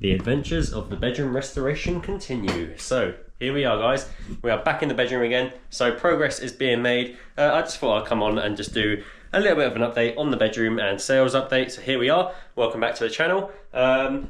The adventures of the bedroom restoration continue. So here we are, guys. We are back in the bedroom again. So progress is being made. I just thought I'd come on and just do a little bit of an update on the bedroom and sales update. So here we are. Welcome back to the channel.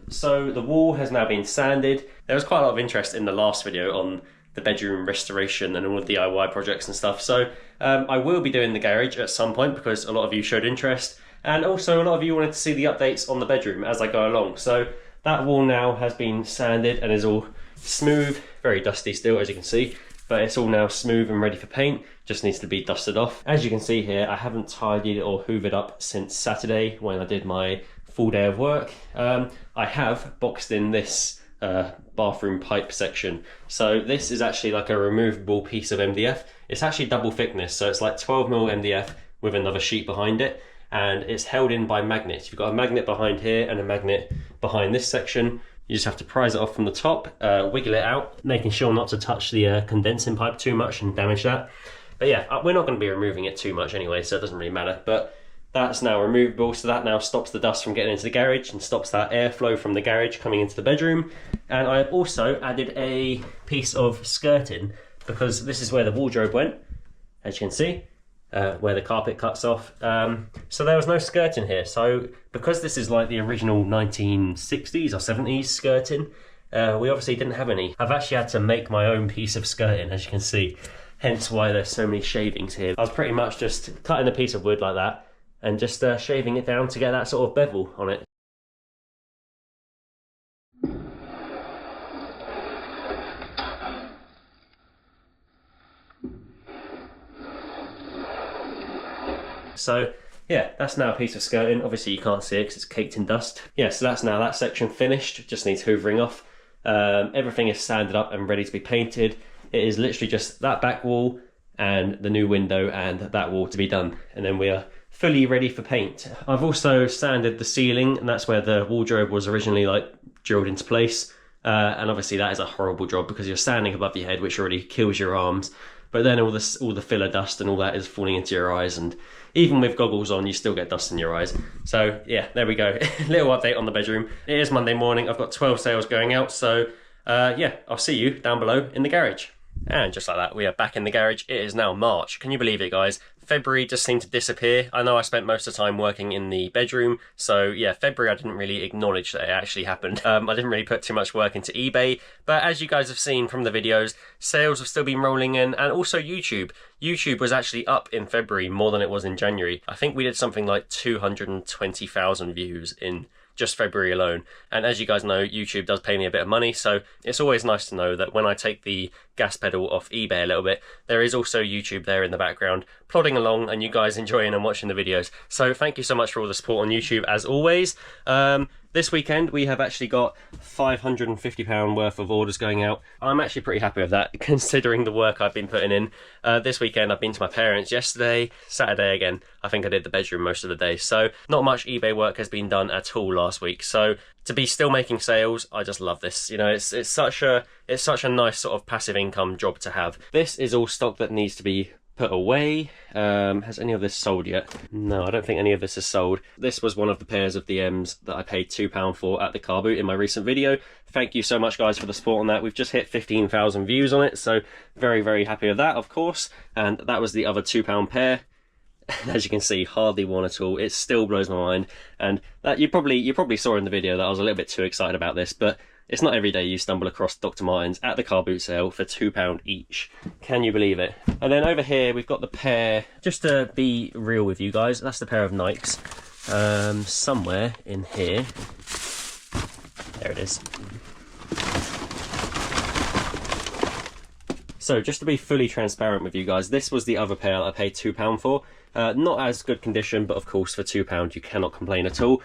So the wall has now been sanded. There was quite a lot of interest in the last video on the bedroom restoration and all the DIY projects and stuff. So I will be doing the garage at some point because a lot of you showed interest. And also a lot of you wanted to see the updates on the bedroom as I go along. So that wall now has been sanded and is all smooth, very dusty still as you can see, but it's all now smooth and ready for paint, just needs to be dusted off. As you can see here, I haven't tidied or hoovered up since Saturday when I did my full day of work. I have boxed in this bathroom pipe section. So this is actually like a removable piece of MDF. It's actually double thickness, so it's like 12mm MDF with another sheet behind it. And it's held in by magnets. You've got a magnet behind here and a magnet behind this section. You just have to prise it off from the top, wiggle it out, making sure not to touch the condensing pipe too much and damage that. But yeah, we're not going to be removing it too much anyway, so it doesn't really matter. But that's now removable, so that now stops the dust from getting into the garage and stops that airflow from the garage coming into the bedroom. And I've also added a piece of skirting because this is where the wardrobe went, as you can see. Where the carpet cuts off, so there was no skirting here. So because this is like the original 1960s or 70s skirting, we obviously didn't have any. I've actually had to make my own piece of skirting, as you can see, hence why there's so many shavings here. I was pretty much just cutting a piece of wood like that and just shaving it down to get that sort of bevel on it. So yeah, that's now a piece of skirting. Obviously you can't see it because it's caked in dust. Yeah, so that's now that section finished, just needs hoovering off. Everything is sanded up and ready to be painted. It is literally just that back wall and the new window and that wall to be done. And then we are fully ready for paint. I've also sanded the ceiling, and that's where the wardrobe was originally like drilled into place. And obviously that is a horrible job because you're standing above your head, which already kills your arms. But then all the filler dust and all that is falling into your eyes, and even with goggles on, you still get dust in your eyes. So yeah, there we go. Little update on the bedroom. It is Monday morning. I've got 12 sales going out. So yeah, I'll see you down below in the garage. And just like that, we are back in the garage. It is now March. Can you believe it, guys? February just seemed to disappear. I know I spent most of the time working in the bedroom, so yeah, February I didn't really acknowledge that it actually happened. I didn't really put too much work into eBay, but as you guys have seen from the videos, sales have still been rolling in, and also YouTube. YouTube was actually up in February more than it was in January. I think we did something like 220,000 views in just February alone. And as you guys know, YouTube does pay me a bit of money, so it's always nice to know that when I take the gas pedal off eBay a little bit, there is also YouTube there in the background plodding along and you guys enjoying and watching the videos. So thank you so much for all the support on YouTube as always. This weekend we have actually got £550 worth of orders going out. I'm actually pretty happy with that considering the work I've been putting in. This weekend I've been to my parents yesterday, Saturday again. I think I did the bedroom most of the day. So not much eBay work has been done at all last week. So to be still making sales, I just love this. You know, it's such a nice sort of passive income job to have. This is all stock that needs to be put away. Has any of this sold yet? No, I don't think any of this is sold. This was one of the pairs of DMs that I paid £2 for at the car boot in my recent video. Thank you so much, guys, for the support on that. We've just hit 15,000 views on it, so very, very happy with that, of course. And that was the other £2 pair. As you can see, hardly worn at all. It still blows my mind. And that you probably saw in the video that I was a little bit too excited about this, but it's not every day you stumble across Dr. Martens at the car boot sale for £2 each. Can you believe it? And then over here we've got the pair, just to be real with you guys, that's the pair of Nikes. Somewhere in here. There it is. So just to be fully transparent with you guys, this was the other pair that I paid £2 for. Not as good condition, but of course for £2 you cannot complain at all.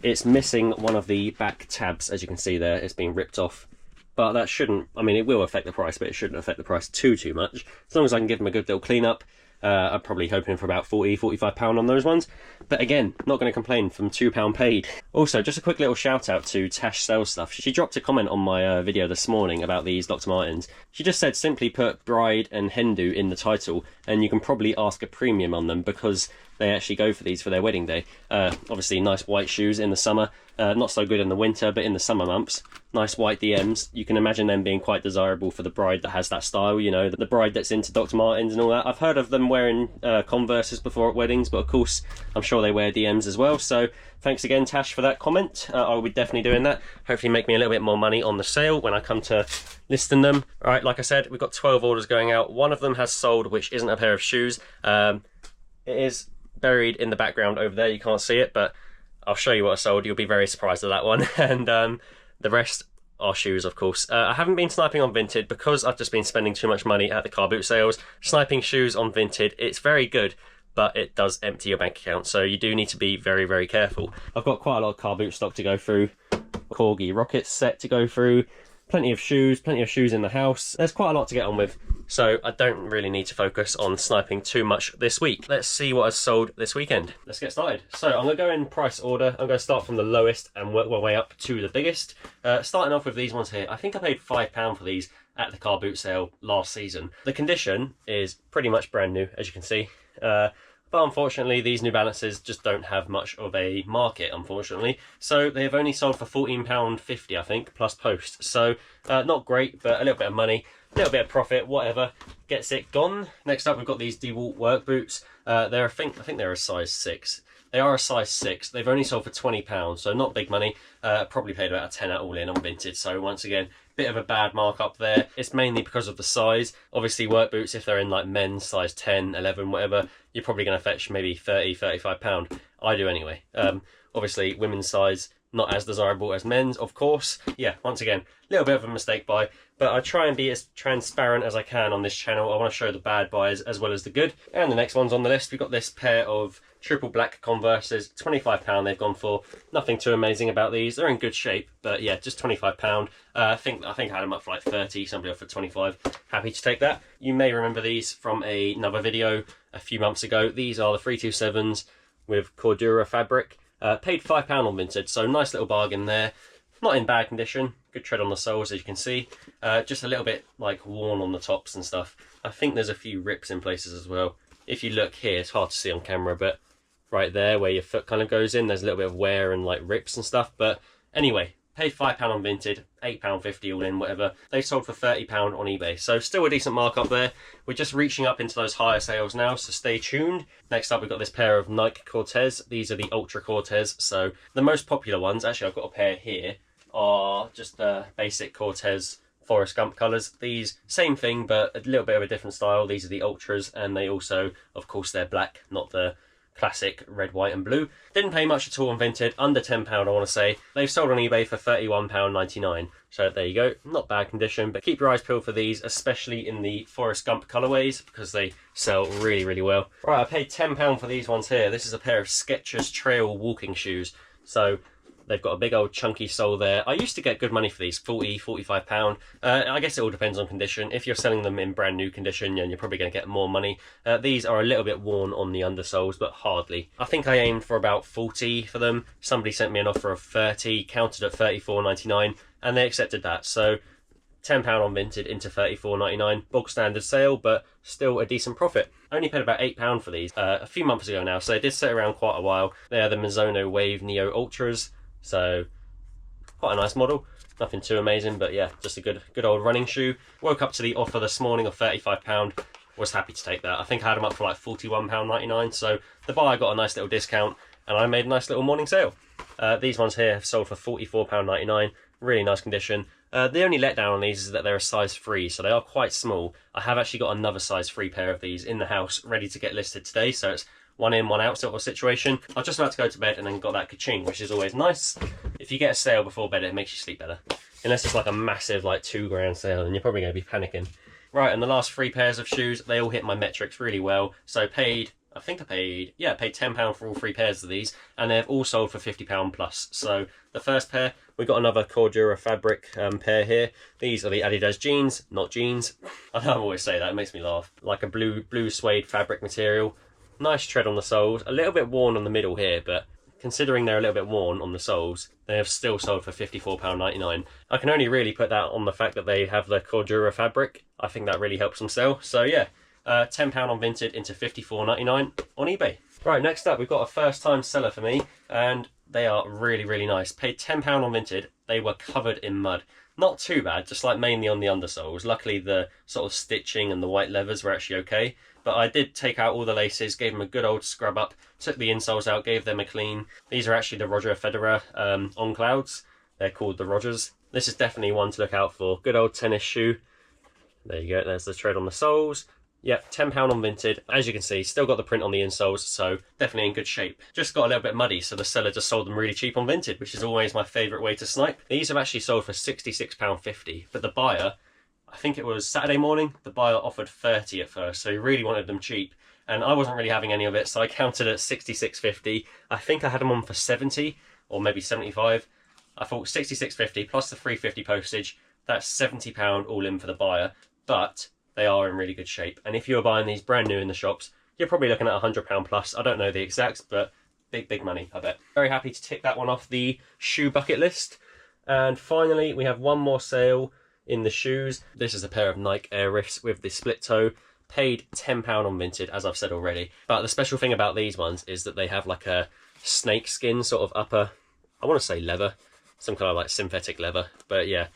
It's missing one of the back tabs, as you can see there. It's been ripped off, but that shouldn't, I mean, it will affect the price, but it shouldn't affect the price too much. As long as I can give them a good little clean up. I'm probably hoping for about £40–45 on those ones. But again, not going to complain from £2 paid. Also, just a quick little shout out to Tash Sells Stuff. She dropped a comment on my video this morning about these Dr. Martens. She just said simply put bride and hen do in the title, and you can probably ask a premium on them because they actually go for these for their wedding day. Obviously nice white shoes in the summer, not so good in the winter, but in the summer months, nice white DMs. You can imagine them being quite desirable for the bride that has that style, you know, the bride that's into Dr. Martens and all that. I've heard of them wearing Converses before at weddings, but of course I'm sure they wear DMs as well. So thanks again, Tash, for that comment. I will be definitely doing that. Hopefully make me a little bit more money on the sale when I come to listing them. All right, like I said, we've got 12 orders going out. One of them has sold, which isn't a pair of shoes. It is buried in the background over there. You can't see it, but I'll show you what I sold. You'll be very surprised at that one. And the rest are shoes, of course. I haven't been sniping on Vinted because I've just been spending too much money at the car boot sales. Sniping shoes on Vinted, it's very good, but it does empty your bank account, so you do need to be very, very careful. I've got quite a lot of car boot stock to go through. Corgi Rockets set to go through. Plenty of shoes in the house. There's quite a lot to get on with, so I don't really need to focus on sniping too much this week. Let's see what has sold this weekend. Let's get started. So I'm going to go in price order. I'm going to start from the lowest and work my way up to the biggest. Starting off with these ones here. I think I paid £5 for these at the car boot sale last season. The condition is pretty much brand new, as you can see. But unfortunately, these New Balances just don't have much of a market, unfortunately. So they've only sold for £14.50, I think, plus post. So not great, but a little bit of money, a little bit of profit, whatever gets it gone. Next up, we've got these DeWalt work boots. I think they're a size 6. They are a size 6. They've only sold for £20, so not big money. Probably paid about a tenner all in on Vinted. So once again, bit of a bad markup there. It's mainly because of the size. Obviously, work boots, if they're in like men's size 10, 11, whatever, you're probably going to fetch maybe £30, £35. I do anyway. Obviously, women's size, not as desirable as men's, of course. Yeah, once again, a little bit of a mistake buy, but I try and be as transparent as I can on this channel. I want to show the bad buys as well as the good. And the next one's on the list. We've got this pair of triple black Converses, £25 they've gone for. Nothing too amazing about these. They're in good shape, but yeah, just £25. I think I had them up for like 30, somebody offered 25. Happy to take that. You may remember these from another video a few months ago. These are the 327s with Cordura fabric. Paid £5 on Vinted, so nice little bargain there. Not in bad condition, good tread on the soles as you can see. Just a little bit like worn on the tops and stuff. I think there's a few rips in places as well. If you look here, it's hard to see on camera, but right there where your foot kind of goes in, there's a little bit of wear and like rips and stuff. But anyway, paid £5 on Vinted, £8.50 all in, whatever. They sold for £30 on eBay, so still a decent markup there. We're just reaching up into those higher sales now, so stay tuned. Next up, we've got this pair of Nike Cortez. These are the Ultra Cortez, so the most popular ones, actually I've got a pair here, are just the basic Cortez Forrest Gump colours. These, same thing, but a little bit of a different style. These are the Ultras, and they also, of course, they're black, not the classic red, white and blue. Didn't pay much at all on Vinted, under £10 I want to say. They've sold on eBay for £31.99, so there you go. Not bad condition, but keep your eyes peeled for these, especially in the Forrest Gump colourways, because they sell really, really well. Right, I paid £10 for these ones here. This is a pair of Skechers trail walking shoes, so they've got a big old chunky sole there. I used to get good money for these, £40, £45. I guess it all depends on condition. If you're selling them in brand new condition, then you're probably going to get more money. These are a little bit worn on the undersoles, but hardly. I think I aimed for about 40 for them. Somebody sent me an offer of 30, counted at £34.99, and they accepted that. So £10 on Vinted into £34.99. Bog standard sale, but still a decent profit. Only paid about £8 for these a few months ago now, so they did sit around quite a while. They are the Mizuno Wave Neo Ultras. So quite a nice model, nothing too amazing, but yeah, just a good old running shoe. Woke up to the offer this morning of £35, was happy to take that. I think I had them up for like £41.99, so the buyer got a nice little discount and I made a nice little morning sale. These ones here have sold for £44.99, really nice condition. The only letdown on these is that they're a size 3, so they are quite small. I have actually got another size 3 pair of these in the house ready to get listed today, so it's one in, one out sort of situation. I was just about to go to bed and then got that ka-ching, which is always nice. If you get a sale before bed, it makes you sleep better. Unless it's like a massive like £2 sale, and you're probably going to be panicking. Right, and the last 3 pairs of shoes, they all hit my metrics really well. So paid £10 for all 3 pairs of these, and they've all sold for £50 plus. So the first pair, we got another Cordura fabric pair here. These are the Adidas jeans, not jeans. I don't always say that, it makes me laugh. Like a blue suede fabric material. Nice tread on the soles, a little bit worn on the middle here, but considering they're a little bit worn on the soles, they have still sold for £54.99. I can only really put that on the fact that they have the Cordura fabric. I think that really helps them sell. So yeah, £10 on Vinted into £54.99 on eBay. Right, next up we've got a first time seller for me, and they are really, really nice. Paid £10 on Vinted. They were covered in mud. Not too bad, just like mainly on the undersoles. Luckily the sort of stitching and the white leathers were actually okay. But I did take out all the laces, gave them a good old scrub up, took the insoles out, gave them a clean. These are actually the Roger Federer on clouds. They're called the Rogers. This is definitely one to look out for. Good old tennis shoe. There you go, there's the tread on the soles. Yep, £10 on Vinted. As you can see, still got the print on the insoles, so definitely in good shape. Just got a little bit muddy, so the seller just sold them really cheap on Vinted, which is always my favourite way to snipe. These have actually sold for £66.50, but the buyer, I think it was Saturday morning, the buyer offered 30 at first, so he really wanted them cheap. And I wasn't really having any of it, so I counted at £66.50. I think I had them on for 70, or maybe 75. I thought £66.50 plus the £3.50 postage, that's £70 all in for the buyer, but they are in really good shape. And if you're buying these brand new in the shops, you're probably looking at £100 plus. I don't know the exacts, but big money, I bet. Very happy to tick that one off the shoe bucket list. And finally, we have one more sale in the shoes. This is a pair of Nike Air Rifts with the split toe. Paid £10 on Vinted, as I've said already. But the special thing about these ones is that they have like a snake skin sort of upper, I want to say leather, some kind of like synthetic leather. But yeah,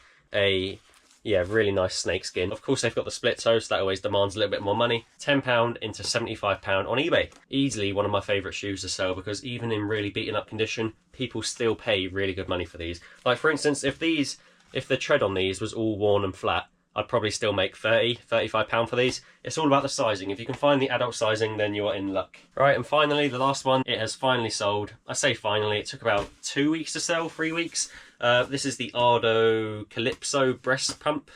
really nice snake skin. Of course, they've got the split toe, so that always demands a little bit more money. £10 into £75 on eBay. Easily one of my favourite shoes to sell, because even in really beaten up condition, people still pay really good money for these. Like for instance, if the tread on these was all worn and flat, I'd probably still make £35 for these. It's all about the sizing. If you can find the adult sizing, then you're in luck. Right, and finally, the last one, it has finally sold. I say finally, it took about 2 weeks to sell, 3 weeks. This is the Ardo Calypso breast pump.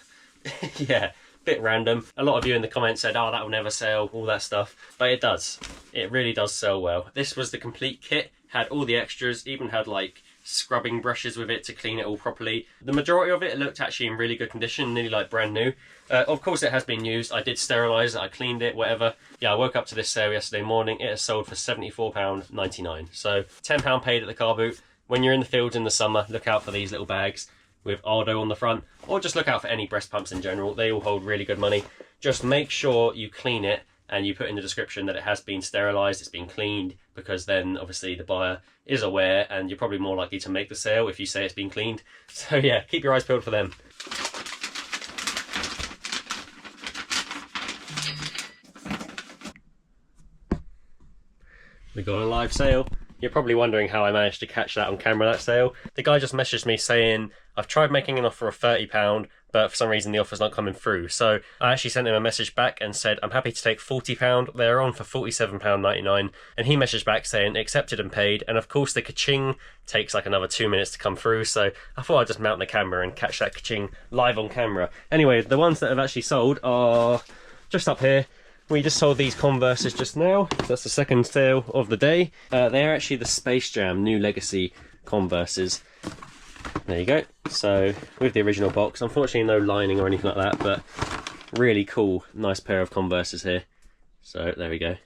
Yeah, bit random. A lot of you in the comments said, oh, that will never sell, all that stuff. But it does. It really does sell well. This was the complete kit, had all the extras, even had like scrubbing brushes with it to clean it all properly. The majority of it looked actually in really good condition, nearly like brand new. Of course it has been used. I did sterilise it, I cleaned it, whatever. Yeah, I woke up to this sale yesterday morning. It has sold for £74.99. So £10 paid at the car boot. When you're in the fields in the summer, look out for these little bags with Ardo on the front, or just look out for any breast pumps in general. They all hold really good money. Just make sure you clean it and you put in the description that it has been sterilised, it's been cleaned, because then obviously the buyer is aware and you're probably more likely to make the sale if you say it's been cleaned. So yeah, keep your eyes peeled for them. We got a live sale. You're probably wondering how I managed to catch that on camera, that sale. The guy just messaged me saying, I've tried making an offer of £30, but for some reason the offer's not coming through. So I actually sent him a message back and said, I'm happy to take £40. They're on for £47.99. And he messaged back saying, accepted and paid. And of course the ka-ching takes like another 2 minutes to come through. So I thought I'd just mount the camera and catch that ka-ching live on camera. Anyway, the ones that have actually sold are just up here. We just sold these Converses just now. That's the second sale of the day. They're actually the Space Jam New Legacy Converses. There you go. So with the original box, unfortunately no lining or anything like that, but really cool, nice pair of Converses here. So there we go.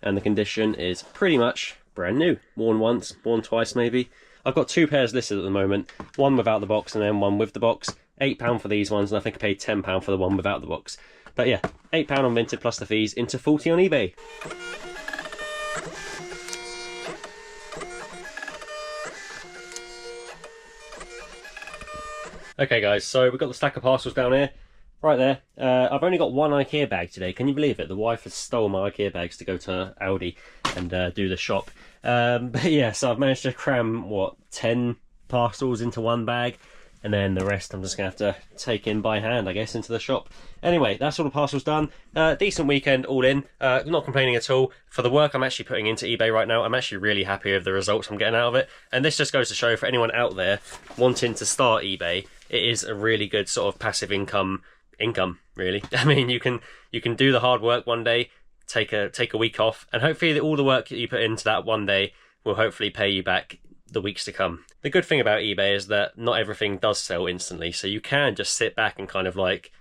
And the condition is pretty much brand new. Worn once, worn twice maybe. I've got two pairs listed at the moment. One without the box and then one with the box. £8 for these ones, and I think I paid £10 for the one without the box. But yeah, £8 on Vinted plus the fees, into 40 on eBay. Okay guys, so we've got the stack of parcels down here, right there. I've only got one IKEA bag today, can you believe it? The wife has stole my IKEA bags to go to Aldi and do the shop. But yeah, so I've managed to cram, what, 10 parcels into one bag. And then the rest I'm just going to have to take in by hand, I guess, into the shop. Anyway, that's all the parcels done. Decent weekend all in. Not complaining at all. For the work I'm actually putting into eBay right now, I'm actually really happy with the results I'm getting out of it. And this just goes to show for anyone out there wanting to start eBay, it is a really good sort of passive income, really. I mean, you can do the hard work one day, take a week off, and hopefully all the work that you put into that one day will hopefully pay you back the weeks to come. The good thing about eBay is that not everything does sell instantly, so you can just sit back and kind of like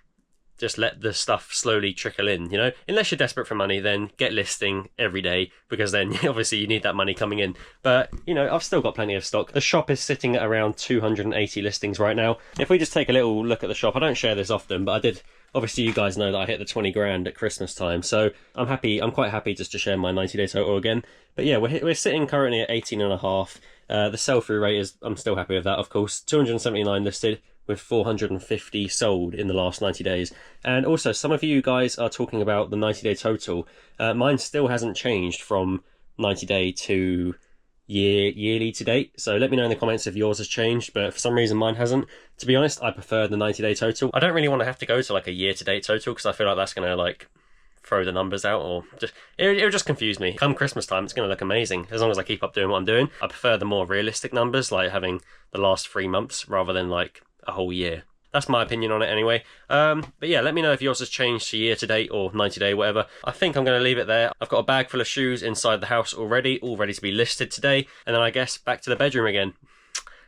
just let the stuff slowly trickle in, you know? Unless you're desperate for money, then get listing every day, because then obviously you need that money coming in. But, you know, I've still got plenty of stock. The shop is sitting at around 280 listings right now. If we just take a little look at the shop, I don't share this often, but I did. Obviously, you guys know that I hit the 20 grand at Christmas time, so I'm happy. I'm quite happy just to share my 90-day total again. But yeah, we're sitting currently at 18.5. The sell-through rate is, I'm still happy with that, of course. 279 listed, with 450 sold in the last 90 days. And also, some of you guys are talking about the 90-day total. Mine still hasn't changed from 90-day to yearly to date. So let me know in the comments if yours has changed, but for some reason mine hasn't. To be honest, I prefer the 90-day total. I don't really want to have to go to like a year-to-date total, because I feel like that's going to like throw the numbers out, or just it'll just confuse me. Come Christmas time, it's going to look amazing as long as I keep up doing what I'm doing. I prefer the more realistic numbers, like having the last 3 months rather than like a whole year. That's my opinion on it anyway. But yeah, let me know if yours has changed to year to date or 90 day, whatever. I think I'm going to leave it there. I've got a bag full of shoes inside the house already, all ready to be listed today. And then I guess back to the bedroom again.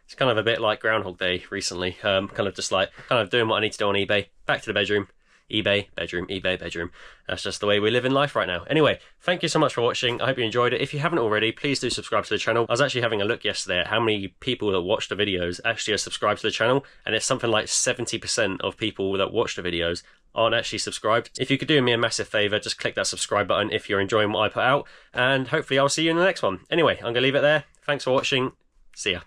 It's kind of a bit like Groundhog Day recently. Kind of just like, kind of doing what I need to do on eBay. Back to the bedroom. eBay, bedroom, eBay, bedroom. That's just the way we live in life right now. Anyway, thank you so much for watching. I hope you enjoyed it. If you haven't already, please do subscribe to the channel. I was actually having a look yesterday at how many people that watch the videos actually are subscribed to the channel, and it's something like 70% of people that watch the videos aren't actually subscribed. If you could do me a massive favour, just click that subscribe button if you're enjoying what I put out, and hopefully I'll see you in the next one. Anyway, I'm going to leave it there. Thanks for watching. See ya.